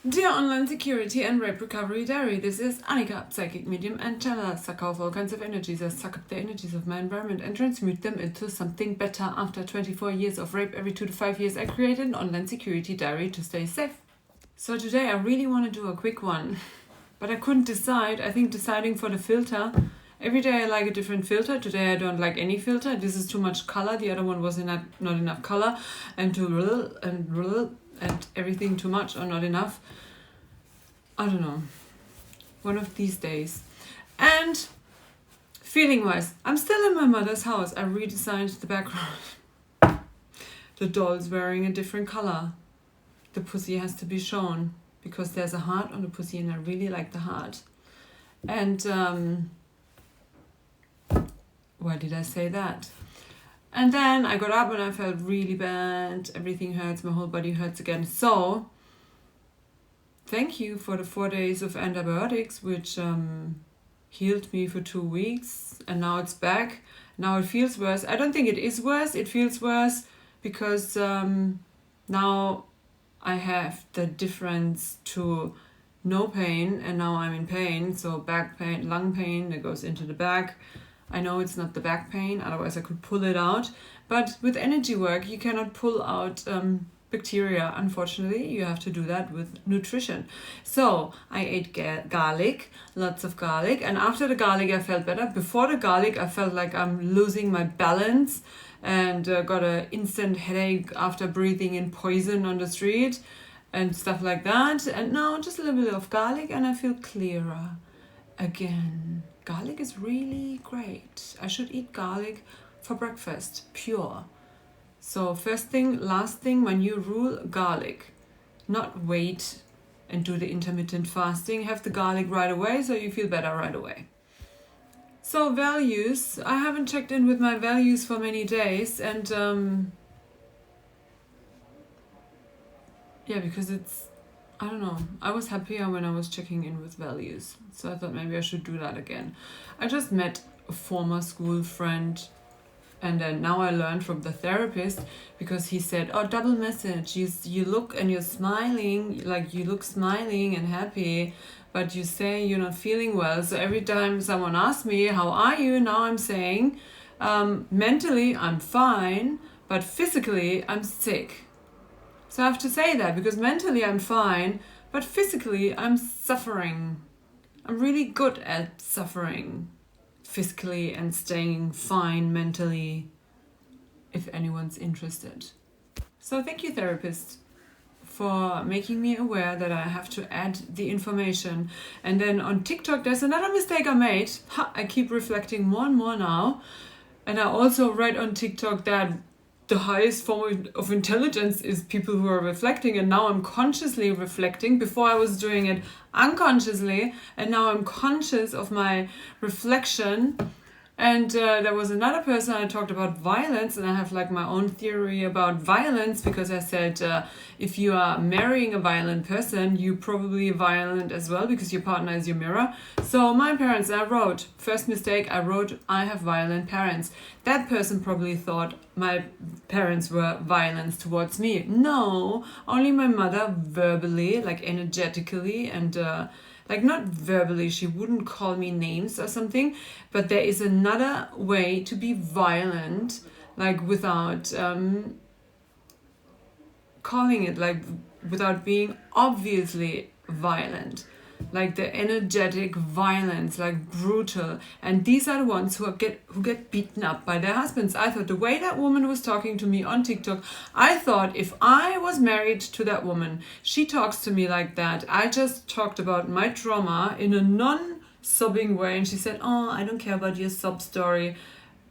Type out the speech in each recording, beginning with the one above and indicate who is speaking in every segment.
Speaker 1: Dear Online Security and Rape Recovery Diary, this is Annika, psychic medium and channeler. Suck off all kinds of energies. I suck up the energies of my environment and transmute them into something better. After 24 years of rape every 2 to 5 years, I created an online security diary to stay safe. So today I really want to do a quick one, but I couldn't decide. I think deciding for the filter. Every day I like a different filter. Today I don't like any filter. This is too much color. The other one was not enough color, and and everything too much or not enough. I don't know. One of these days. And feeling wise, I'm still in my mother's house. I redesigned the background. The doll's wearing a different color. The pussy has to be shown because there's a heart on the pussy and I really like the heart. And why did I say that? And then I got up and I felt really bad. Everything hurts. My whole body hurts again. So, thank you for the 4 days of antibiotics, which healed me for 2 weeks. And now it's back. Now it feels worse. I don't think it is worse. It feels worse because now I have the difference to no pain. And now I'm in pain. So back pain, lung pain that goes into the back. I know it's not the back pain, otherwise I could pull it out. But with energy work, you cannot pull out bacteria, unfortunately. You have to do that with nutrition. So I ate garlic, lots of garlic. And after the garlic, I felt better. Before the garlic, I felt like I'm losing my balance and got an instant headache after breathing in poison on the street and stuff like that. And now just a little bit of garlic and I feel clearer again. Garlic is really great. I should eat garlic for breakfast, pure. So first thing, last thing, my new rule, garlic. Not wait and do the intermittent fasting. Have the garlic right away so you feel better right away. So values, I haven't checked in with my values for many days and because it's, I don't know. I was happier when I was checking in with values. So I thought maybe I should do that again. I just met a former school friend and then now I learned from the therapist because he said, oh, double message. You look and you're smiling, like you look smiling and happy, but you say you're not feeling well. So every time someone asks me, how are you? Now I'm saying, mentally I'm fine, but physically I'm sick. So I have to say that because mentally I'm fine, but physically I'm suffering. I'm really good at suffering physically and staying fine mentally, if anyone's interested. So thank you, therapist, for making me aware that I have to add the information. And then on TikTok, there's another mistake I made. I keep reflecting more and more now. And I also read on TikTok that the highest form of intelligence is people who are reflecting, and now I'm consciously reflecting. Before I was doing it unconsciously, and now I'm conscious of my reflection. And there was another person I talked about violence, and I have like my own theory about violence because I said if you are marrying a violent person, you probably violent as well because your partner is your mirror. So my parents, I wrote, first mistake, I wrote, I have violent parents. That person probably thought my parents were violent towards me. No, only my mother verbally, like energetically and like not verbally, she wouldn't call me names or something, but there is another way to be violent, like without calling it, like without being obviously violent, like the energetic violence, like brutal. And these are the ones who get beaten up by their husbands. I thought the way that woman was talking to me on TikTok, I thought if I was married to that woman, she talks to me like that. I just talked about my trauma in a non-sobbing way and she said, oh, I don't care about your sob story.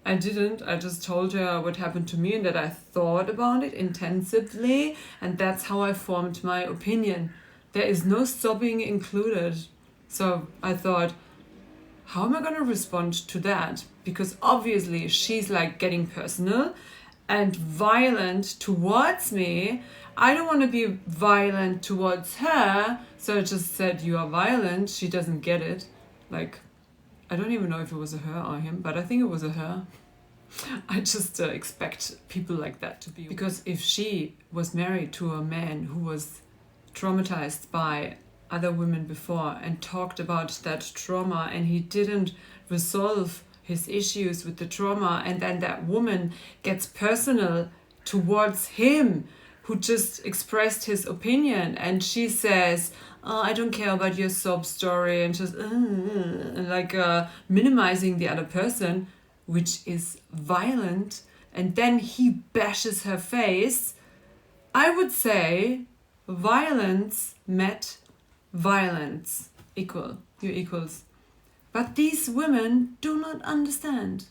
Speaker 1: I didn't. I just told her what happened to me and that I thought about it intensively, and that's how I formed my opinion. There is no sobbing included. So I thought, how am I going to respond to that? Because obviously she's like getting personal and violent towards me. I don't want to be violent towards her. So I just said, you are violent. She doesn't get it. Like, I don't even know if it was a her or him, but I think it was a her. I just expect people like that to be. Because if she was married to a man who was traumatized by other women before and talked about that trauma, and he didn't resolve his issues with the trauma, and then that woman gets personal towards him who just expressed his opinion, and she says, oh, I don't care about your sob story, and just minimizing the other person, which is violent, and then he bashes her face. I would say violence met violence equals. But these women do not understand.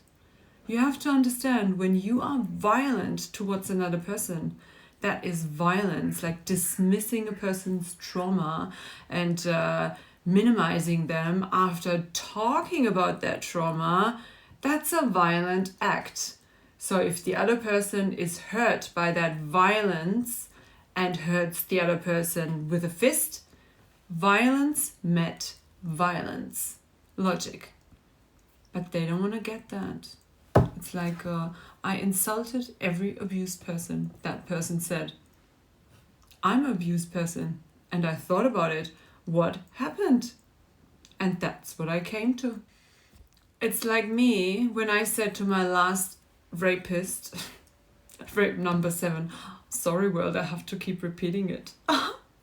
Speaker 1: You have to understand, when you are violent towards another person, that is violence, like dismissing a person's trauma and minimizing them after talking about that trauma. That's a violent act. So if the other person is hurt by that violence and hurts the other person with a fist, violence met violence. Logic. But they don't want to get that. It's like, I insulted every abused person. That person said, I'm an abused person, and I thought about it. What happened? And that's what I came to. It's like me when I said to my last rapist, rape number 7, sorry world, I have to keep repeating it.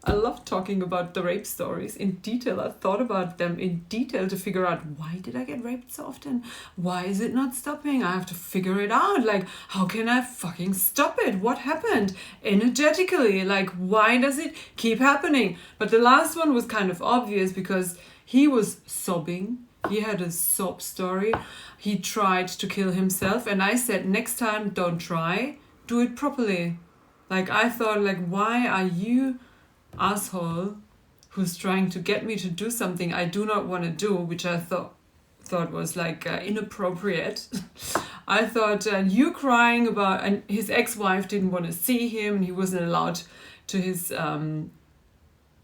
Speaker 1: I love talking about the rape stories in detail. I thought about them in detail to figure out, why did I get raped so often? Why is it not stopping? I have to figure it out. Like, how can I fucking stop it? What happened energetically? Like, why does it keep happening? But the last one was kind of obvious because he was sobbing. He had a sob story. He tried to kill himself. And I said, next time, don't try. Do it properly. Like, I thought, like, why are you asshole who's trying to get me to do something I do not want to do, which I thought was like inappropriate. I thought, you crying about, and his ex-wife didn't want to see him, and he wasn't allowed to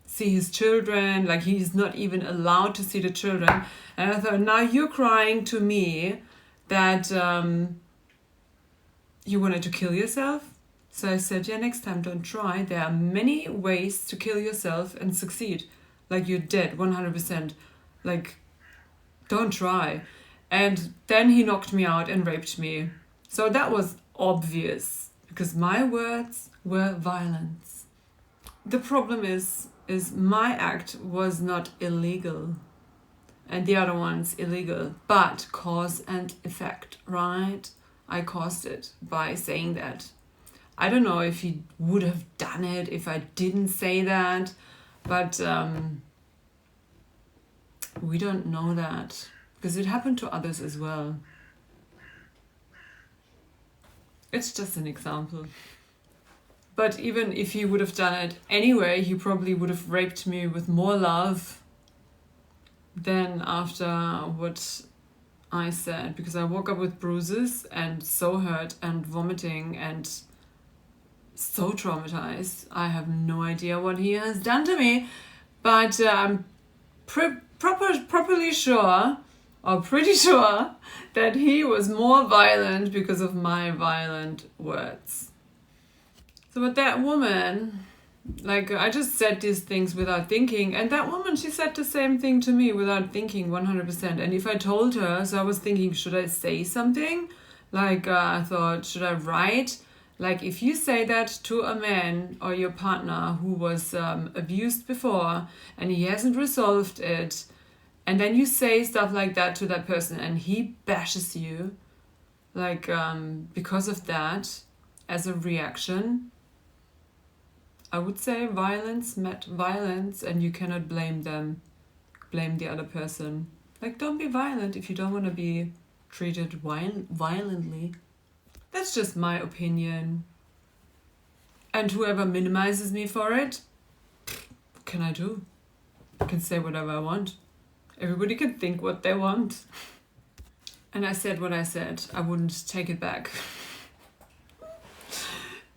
Speaker 1: see his children, like he's not even allowed to see the children. And I thought, now you're crying to me that you wanted to kill yourself. So I said, yeah, next time don't try. There are many ways to kill yourself and succeed. Like, you're dead, 100%. Like, don't try. And then he knocked me out and raped me. So that was obvious, because my words were violence. The problem is my act was not illegal, and the other one's illegal, but cause and effect, right? I caused it by saying that. I don't know if he would have done it if I didn't say that, but we don't know that, because it happened to others as well. It's just an example. But even if he would have done it anyway, he probably would have raped me with more love than after what I said, because I woke up with bruises and so hurt and vomiting and so traumatized. I have no idea what he has done to me, but I'm properly sure, or pretty sure, that he was more violent because of my violent words. So with that woman, like, I just said these things without thinking, and that woman, she said the same thing to me without thinking, 100%. And if I told her, so I was thinking, should I say something? Like, I thought, should I write? Like, if you say that to a man or your partner who was abused before and he hasn't resolved it, and then you say stuff like that to that person and he bashes you, like, because of that, as a reaction, I would say violence met violence, and you cannot blame the other person. Like, don't be violent if you don't want to be treated violently. That's just my opinion. And whoever minimizes me for it, what can I do? I can say whatever I want. Everybody can think what they want. And I said what I said. I wouldn't take it back.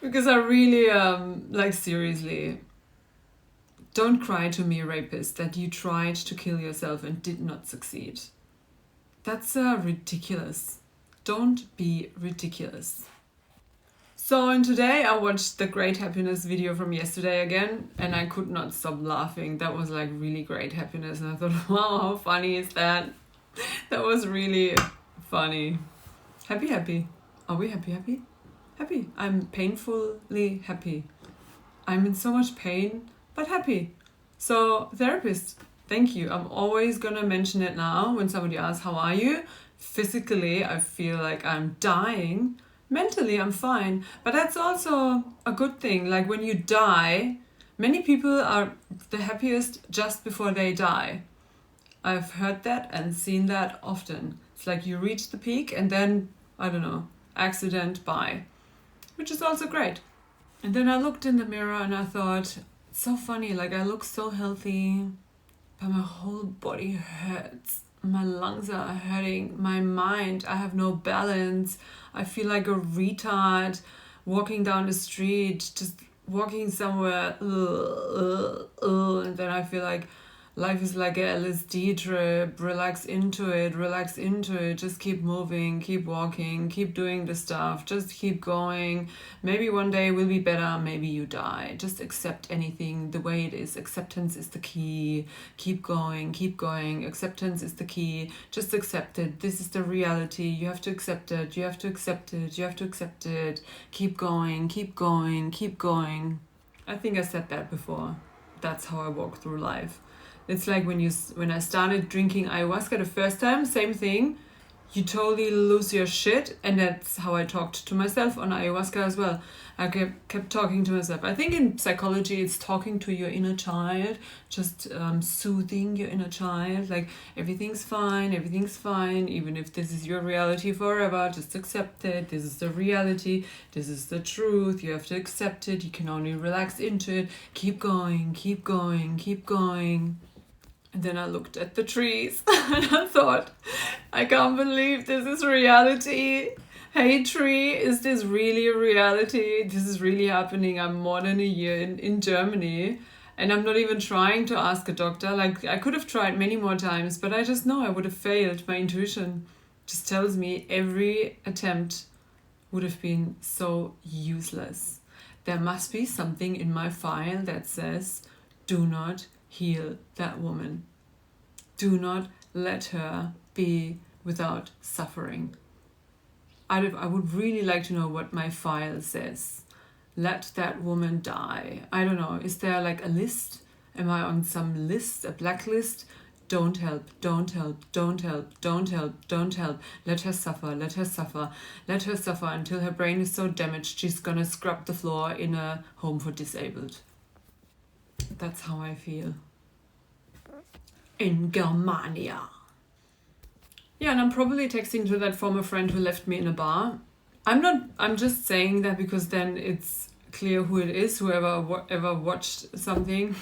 Speaker 1: Because I really, like, seriously, don't cry to me, rapist, that you tried to kill yourself and did not succeed. That's ridiculous. Don't be ridiculous. So, and today I watched the Great Happiness video from yesterday again, and I could not stop laughing. That was like really great happiness, and I thought, wow, how funny is that? That was really funny. Happy, happy. Are we happy, happy? Happy. I'm painfully happy. I'm in so much pain, but happy. So, therapist, thank you. I'm always gonna mention it now when somebody asks, how are you? Physically, I feel like I'm dying. Mentally, I'm fine. But that's also a good thing. Like when you die, many people are the happiest just before they die. I've heard that and seen that often. It's like you reach the peak and then, I don't know, accident, bye. Which is also great. And then I looked in the mirror and I thought, it's so funny, like I look so healthy, but my whole body hurts. My lungs are hurting, my mind, I have no balance. I feel like a retard walking down the street, just walking somewhere, and then I feel like life is like a LSD trip. Relax into it, just keep moving, keep walking, keep doing the stuff, just keep going. Maybe one day will be better, maybe you die. Just accept anything the way it is. Acceptance is the key. Keep going, acceptance is the key. Just accept it. This is the reality. You have to accept it, you have to accept it. Keep going. I think I said that before. That's how I walk through life. It's like when I started drinking ayahuasca the first time, same thing. You totally lose your shit, and that's how I talked to myself on ayahuasca as well. I kept talking to myself. I think in psychology it's talking to your inner child, just soothing your inner child, like everything's fine, even if this is your reality forever, just accept it. This is the reality, this is the truth, you have to accept it, you can only relax into it, keep going. And then I looked at the trees and I thought, I can't believe this is reality. Hey tree, is this really a reality? This is really happening. I'm more than a year in Germany and I'm not even trying to ask a doctor. Like I could have tried many more times, but I just know I would have failed. My intuition just tells me every attempt would have been so useless. There must be something in my file that says, do not heal that woman. Do not let her be without suffering. I would really like to know what my file says. Let that woman die. I don't know. Is there like a list? Am I on some list, a blacklist? Don't help. Let her suffer until her brain is so damaged she's gonna scrub the floor in a home for disabled. That's how I feel. In Germania. Yeah, and I'm probably texting to that former friend who left me in a bar. I'm just saying that because then it's clear who it is, whoever ever watched something.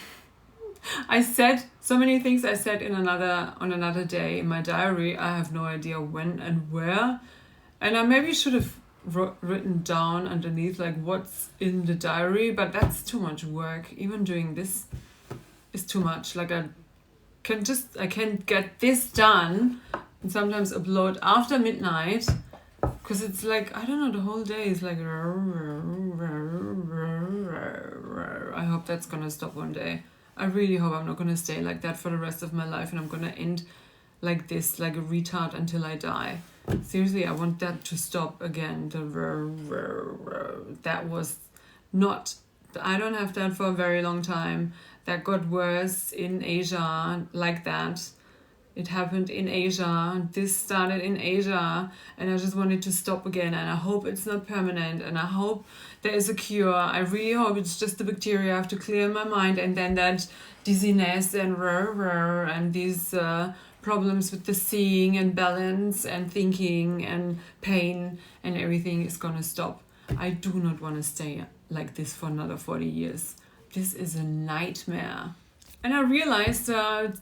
Speaker 1: I said so many things I said on another day in my diary. I have no idea when and where. And I maybe should have written down underneath like what's in the diary, but that's too much work. Even doing this is too much. Like I can get this done and sometimes upload after midnight because it's like, I don't know, the whole day is like I hope that's gonna stop one day. I really hope I'm not gonna stay like that for the rest of my life and I'm gonna end like this, like a retard until I die. Seriously, I want that to stop again. That was not, I don't have that for a very long time. That got worse in Asia like that. It happened in Asia. This started in Asia and I just want it to stop again. And I hope it's not permanent and I hope there is a cure. I really hope it's just the bacteria. I have to clear my mind and then that dizziness and these problems with the seeing and balance and thinking and pain and everything is gonna stop. I do not want to stay like this for another 40 years. This is a nightmare. And I realized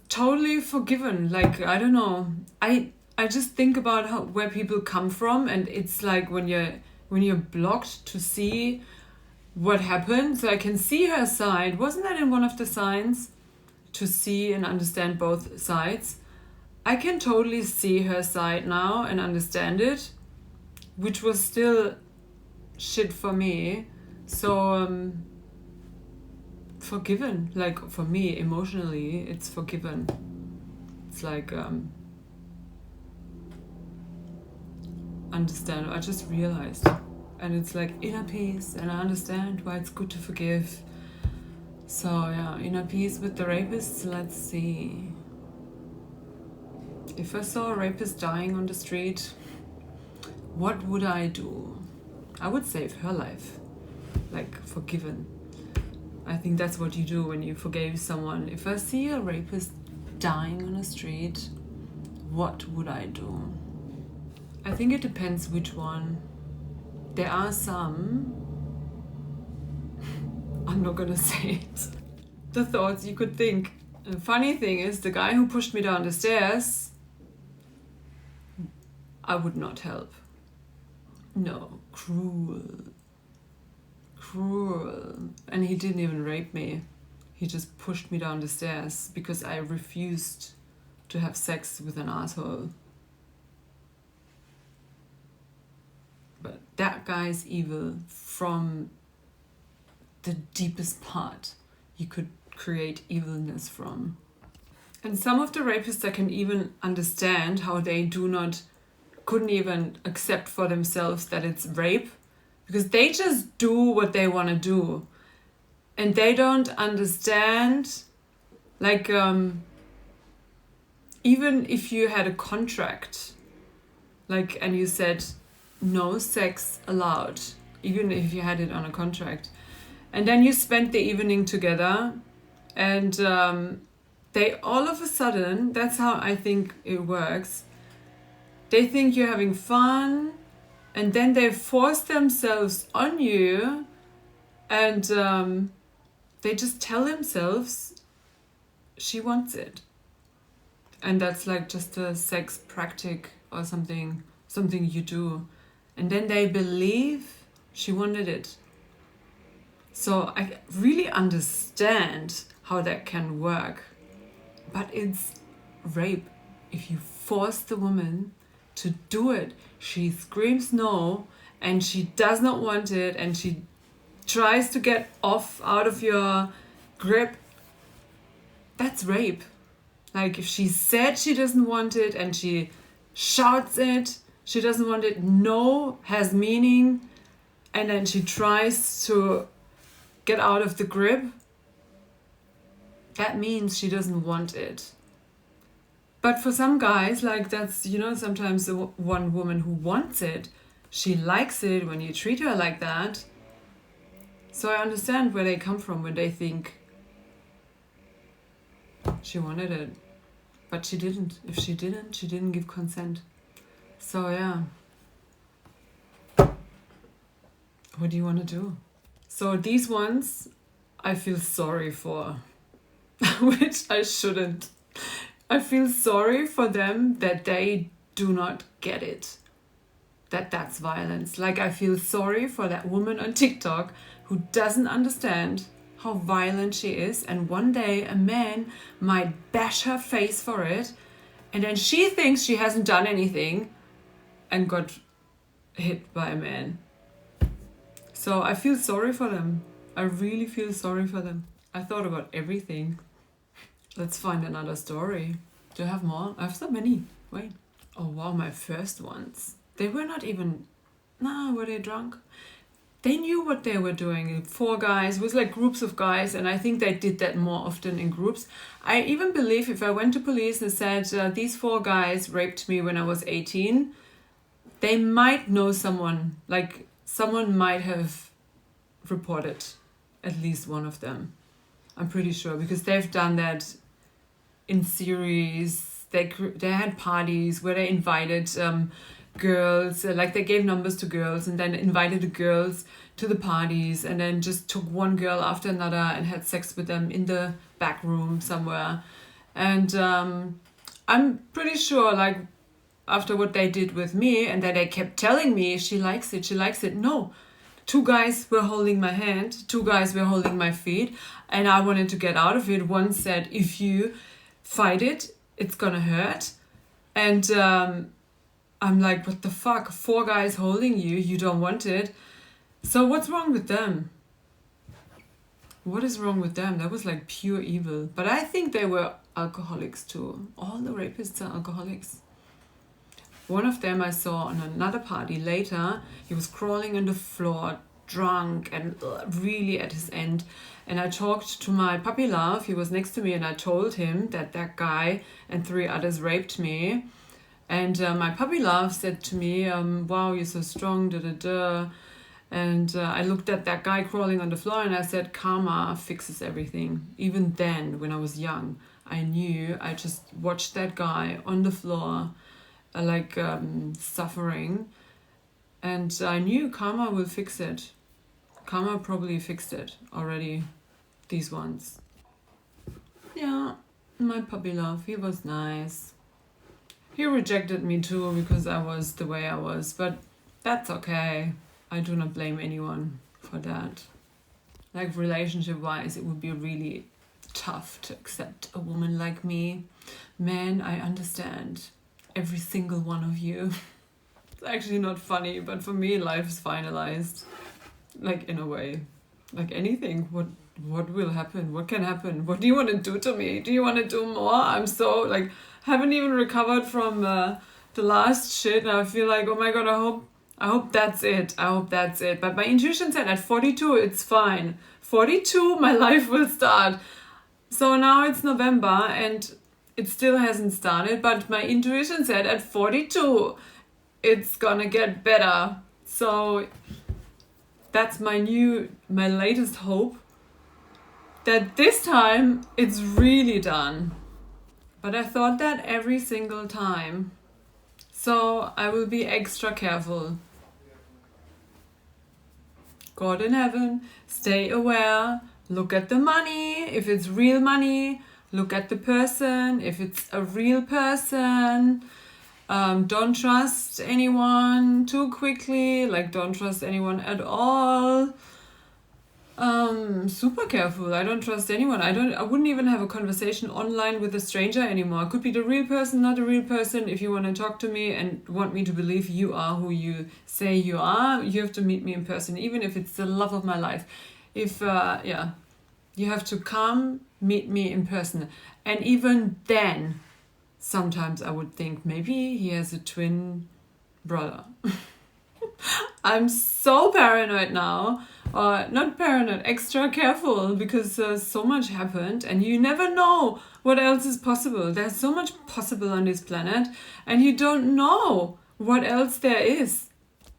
Speaker 1: totally forgiven. Like, I don't know. I just think about where people come from and it's like when you're blocked to see what happened. So I can see her side. Wasn't that in one of the signs? To see and understand both sides. I can totally see her side now and understand it, which was still shit for me. So forgiven. Like for me, emotionally, it's forgiven. It's like understand. I just realized, and it's like inner peace, and I understand why it's good to forgive. So yeah, inner peace with the rapists. Let's see. If I saw a rapist dying on the street, what would I do? I would save her life. Like forgiven. I think that's what you do when you forgave someone. If I see a rapist dying on the street, what would I do? I think it depends which one. There are some, I'm not gonna say it, the thoughts you could think. The funny thing is, the guy who pushed me down the stairs, I would not help. No, cruel. And he didn't even rape me. He just pushed me down the stairs because I refused to have sex with an asshole. But that guy's evil from the deepest part you could create evilness from. And some of the rapists I can even understand how they couldn't even accept for themselves that it's rape, because they just do what they want to do. And they don't understand, like, even if you had a contract, like, and you said, no sex allowed, even if you had it on a contract. And then you spent the evening together, and they all of a sudden, that's how I think it works, they think you're having fun, and then they force themselves on you, and they just tell themselves she wants it. And that's like just a sex practice or something you do. And then they believe she wanted it. So I really understand how that can work. But it's rape. If you force the woman to do it, she screams no, and she does not want it, and she tries to get out of your grip. That's rape. Like if she said she doesn't want it and she shouts it, she doesn't want it, no has meaning, and then she tries to get out of the grip, that means she doesn't want it. But for some guys, like that's, sometimes the one woman who wants it, she likes it when you treat her like that. So I understand where they come from when they think she wanted it. But she didn't. If she didn't give consent. So yeah. What do you want to do? So these ones I feel sorry for, which I shouldn't. I feel sorry for them that they do not get it. That's violence. Like I feel sorry for that woman on TikTok who doesn't understand how violent she is, and one day a man might bash her face for it, and then she thinks she hasn't done anything and got hit by a man. So I feel sorry for them. I really feel sorry for them. I thought about everything. Let's find another story. Do I have more? I have so many. Wait. Oh wow, my first ones. They were not even... were they drunk? They knew what they were doing. 4 guys, it was like groups of guys, and I think they did that more often in groups. I even believe if I went to police and said, these 4 guys raped me when I was 18, they might know someone, like someone might have reported at least one of them. I'm pretty sure, because they've done that in series. They had parties where they invited girls, like they gave numbers to girls and then invited the girls to the parties, and then just took one girl after another and had sex with them in the back room somewhere. And I'm pretty sure, like, after what they did with me, and that they kept telling me she likes it. No, 2 guys were holding my hand, 2 guys were holding my feet, and I wanted to get out of it. One said, if you fight it, it's gonna hurt. And I'm like, what the fuck? 4 guys holding you, you don't want it. So what's wrong with them? What is wrong with them? That was like pure evil. But I think they were alcoholics too. All the rapists are alcoholics. One of them I saw on another party later. He was crawling on the floor, drunk and really at his end. And I talked to my puppy love. He was next to me and I told him that that guy and 3 others raped me. And my puppy love said to me, wow, you're so strong, da da da. And I looked at that guy crawling on the floor and I said, karma fixes everything. Even then, when I was young, I knew. I just watched that guy on the floor, suffering. And I knew karma will fix it. Karma probably fixed it already, these ones. Yeah, my puppy love, he was nice. He rejected me too because I was the way I was, but that's okay. I do not blame anyone for that. Like relationship-wise, it would be really tough to accept a woman like me. Man, I understand every single one of you. It's actually not funny, but for me, life is finalized. Like, in a way. Like anything, what will happen? What can happen? What do you want to do to me? Do you want to do more? I'm so, haven't even recovered from the last shit. And I feel like, oh my God, I hope that's it. I hope that's it. But my intuition said at 42, it's fine. 42, my life will start. So now it's November and it still hasn't started. But my intuition said at 42, it's gonna get better. So that's my latest hope. That this time it's really done. But I thought that every single time. So I will be extra careful. God in heaven, stay aware, look at the money, if it's real money, look at the person, if it's a real person. Don't trust anyone too quickly, don't trust anyone at all. Super careful. I don't trust anyone. I wouldn't even have a conversation online with a stranger anymore. It could be the real person, not a real person. If you want to talk to me and want me to believe you are who you say you are, you have to meet me in person, even if it's the love of my life. If you have to come meet me in person. And even then, sometimes I would think maybe he has a twin brother. I'm so paranoid now. Not paranoid, extra careful, because so much happened and you never know what else is possible. There's so much possible on this planet and you don't know what else there is.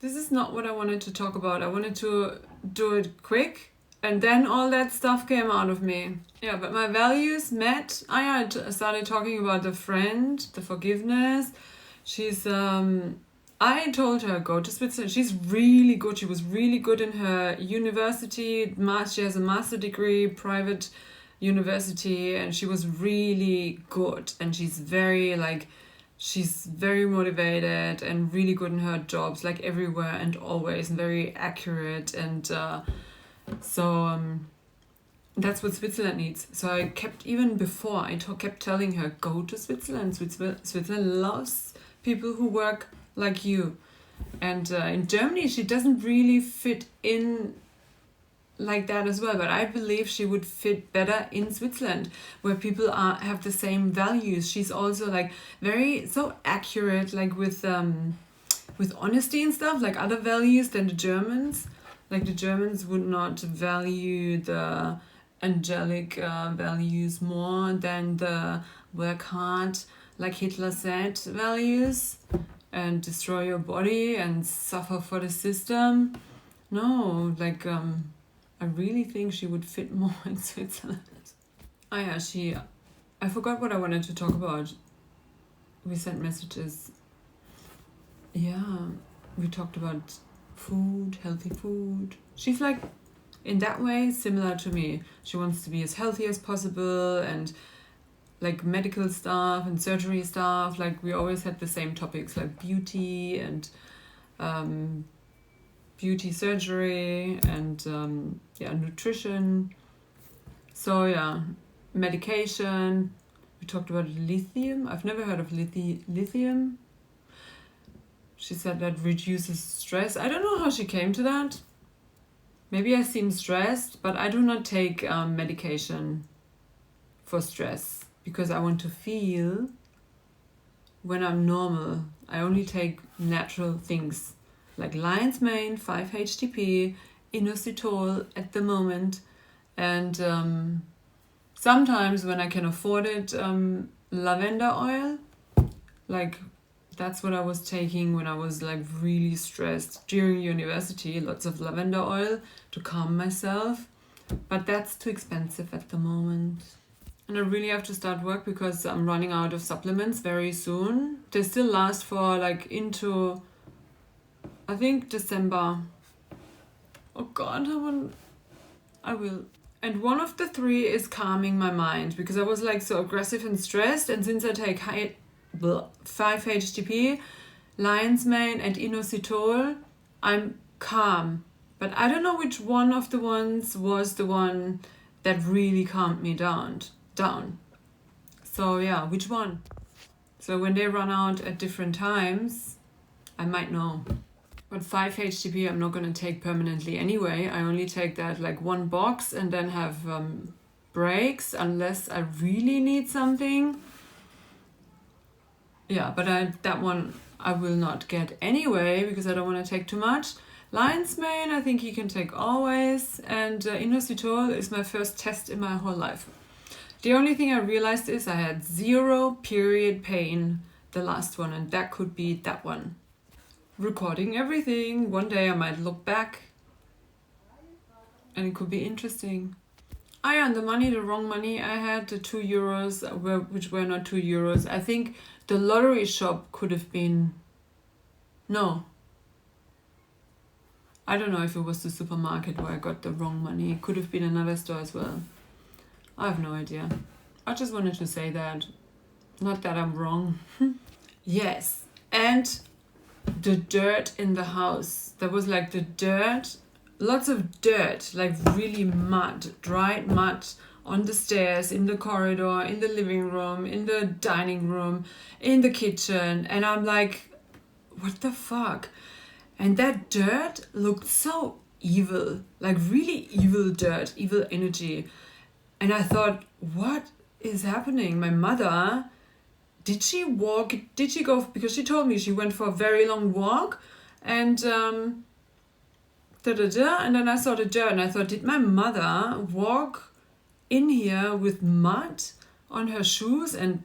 Speaker 1: This is not what I wanted to talk about. I wanted to do it quick and then all that stuff came out of me. Yeah, but my values met. I started talking about the friend, the forgiveness. She's I told her, go to Switzerland. She's really good. She was really good in her university. She has a master degree, private university, and she was really good. And she's very motivated and really good in her jobs, everywhere and always, and very accurate. And that's what Switzerland needs. So I kept, even before, I kept telling her, go to Switzerland. Switzerland loves people who work like you. And in Germany she doesn't really fit in like that as well, but I believe she would fit better in Switzerland, where people have the same values. She's also very so accurate, with honesty and stuff, other values than the Germans. The Germans would not value the angelic values more than the work hard, like Hitler said, values, and destroy your body and suffer for the system. No, I really think she would fit more in Switzerland. I forgot what I wanted to talk about. We sent messages. Yeah, we talked about food, healthy food. She's in that way, similar to me. She wants to be as healthy as possible and medical stuff and surgery stuff. We always had the same topics, beauty and beauty surgery and nutrition. So yeah, medication. We talked about lithium. I've never heard of lithium. She said that reduces stress. I don't know how she came to that. Maybe I seem stressed, but I do not take medication for stress because I want to feel when I'm normal. I only take natural things like lion's mane, 5-HTP, inositol at the moment, and sometimes when I can afford it, lavender oil. Like that's what I was taking when I was like really stressed during university, lots of lavender oil to calm myself, but that's too expensive at the moment. And I really have to start work because I'm running out of supplements very soon. They still last for like into, I think, December. Oh God, I will. And one of the 3 is calming my mind because I was like so aggressive and stressed, and since I take 5-HTP, lion's mane and inositol, I'm calm. But I don't know which one of the ones was the one that really calmed me down. So yeah, which one? So when they run out at different times, I might know. But 5-HTP I'm not going to take permanently anyway. I only take that like 1 box and then have breaks unless I really need something. Yeah, but that one I will not get anyway because I don't want to take too much. Lion's mane I think you can take always, and inositol is my first test in my whole life. The only thing I realized is I had 0 period pain the last one, and that could be that one. Recording everything. One day I might look back and it could be interesting. I earned the wrong money. I had the €2 which were not €2. I think the lottery shop could have been... No. I don't know if it was the supermarket where I got the wrong money. It could have been another store as well. I have no idea. I just wanted to say that. Not that I'm wrong. Yes. And the dirt in the house. There was like the dirt, lots of dirt, like really mud, dried mud on the stairs, in the corridor, in the living room, in the dining room, in the kitchen. And I'm like, what the fuck? And that dirt looked so evil, like really evil dirt, evil energy. And I thought, what is happening? My mother, did she go, because she told me she went for a very long walk and and then I saw the dirt and I thought, did my mother walk in here with mud on her shoes and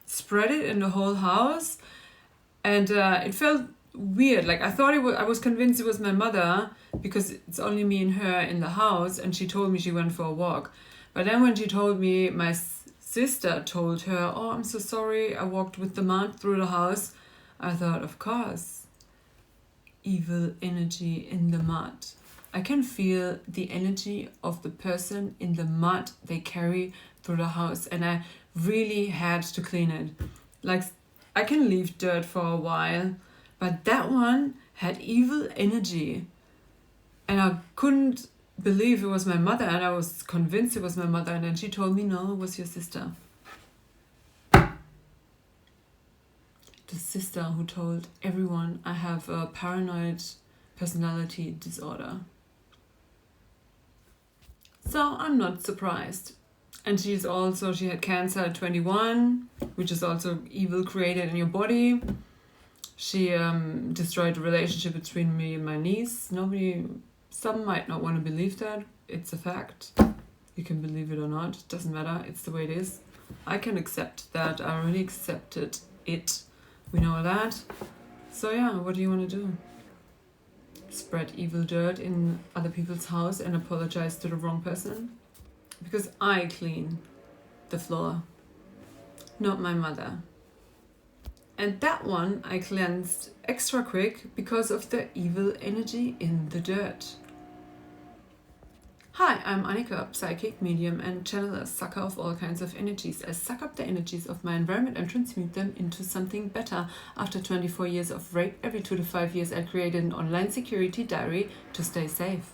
Speaker 1: spread it in the whole house? And it felt weird. Like I was convinced it was my mother because it's only me and her in the house, and she told me she went for a walk. But then when she told me, my sister told her, oh, I'm so sorry, I walked with the mud through the house. I thought, of course, evil energy in the mud. I can feel the energy of the person in the mud they carry through the house, and I really had to clean it. Like, I can leave dirt for a while, but that one had evil energy. And I couldn't believe it was my mother, and I was convinced it was my mother, and then she told me, no, it was your sister. The sister who told everyone I have a paranoid personality disorder. So I'm not surprised. And she had cancer at 21, which is also evil created in your body. She destroyed the relationship between me and my niece. Some might not want to believe that. It's a fact. You can believe it or not. It doesn't matter. It's the way it is. I can accept that. I already accepted it. We know that. So yeah, what do you want to do? Spread evil dirt in other people's house and apologize to the wrong person? Because I clean the floor, not my mother. And that one I cleansed extra quick because of the evil energy in the dirt. Hi, I'm ANNIKA, psychic, medium and channeler, sucker of all kinds of energies. I suck up the energies of my environment and transmute them into something better. After 24 years of rape, every 2 to 5 years I created an online security diary to stay safe.